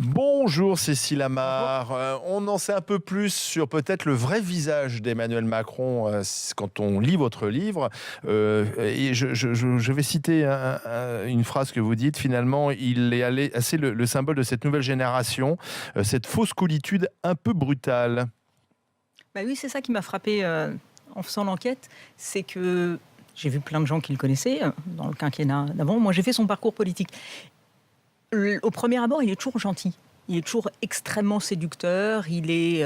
Bonjour Cécile Amar. On en sait un peu plus sur peut-être le vrai visage d'Emmanuel Macron quand on lit votre livre. Et je vais citer une phrase que vous dites. Finalement, il est assez le symbole de cette nouvelle génération, cette fausse coolitude un peu brutale. Bah oui, c'est ça qui m'a frappé en faisant l'enquête, c'est que j'ai vu plein de gens qui le connaissaient dans le quinquennat d'avant. Moi, j'ai fait son parcours politique. Au premier abord, il est toujours gentil. Il est toujours extrêmement séducteur. Il est,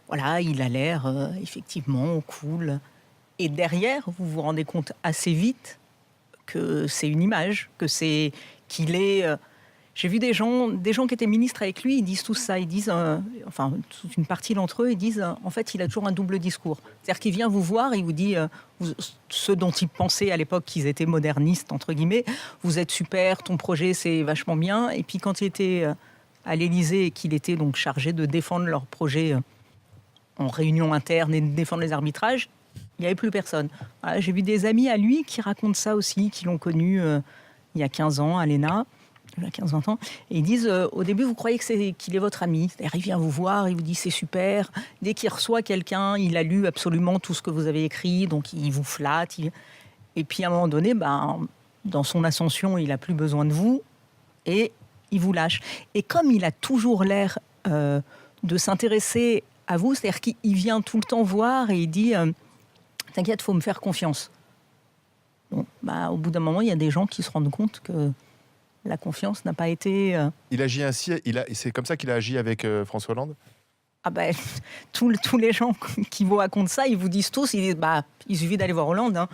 voilà, il a l'air effectivement cool. Et derrière, vous vous rendez compte assez vite que c'est une image, qu'il est. J'ai vu des gens qui étaient ministres avec lui, ils disent tout ça. Ils disent, enfin, toute une partie d'entre eux, ils disent, en fait, il a toujours un double discours. C'est-à-dire qu'il vient vous voir, il vous dit ce dont il pensait à l'époque qu'ils étaient modernistes, entre guillemets. Vous êtes super, ton projet, c'est vachement bien. Et puis, quand il était à l'Élysée et qu'il était donc chargé de défendre leur projet en réunion interne et de défendre les arbitrages, il n'y avait plus personne. Voilà, j'ai vu des amis à lui qui racontent ça aussi, qui l'ont connu il y a 15 ans à l'ENA. Il a 15-20 ans, et ils disent au début vous croyez qu'il est votre ami, c'est-à-dire il vient vous voir, il vous dit c'est super, dès qu'il reçoit quelqu'un, il a lu absolument tout ce que vous avez écrit, donc il vous flatte, et puis à un moment donné, dans son ascension, il n'a plus besoin de vous, et il vous lâche. Et comme il a toujours l'air de s'intéresser à vous, c'est-à-dire qu'il vient tout le temps voir et il dit t'inquiète, faut me faire confiance. Bon, au bout d'un moment, il y a des gens qui se rendent compte que la confiance n'a pas été... Il agit ainsi, c'est comme ça qu'il a agi avec François Hollande ? Tous les gens qui vous racontent ça, ils vous disent tous, il suffit d'aller voir Hollande. Hein.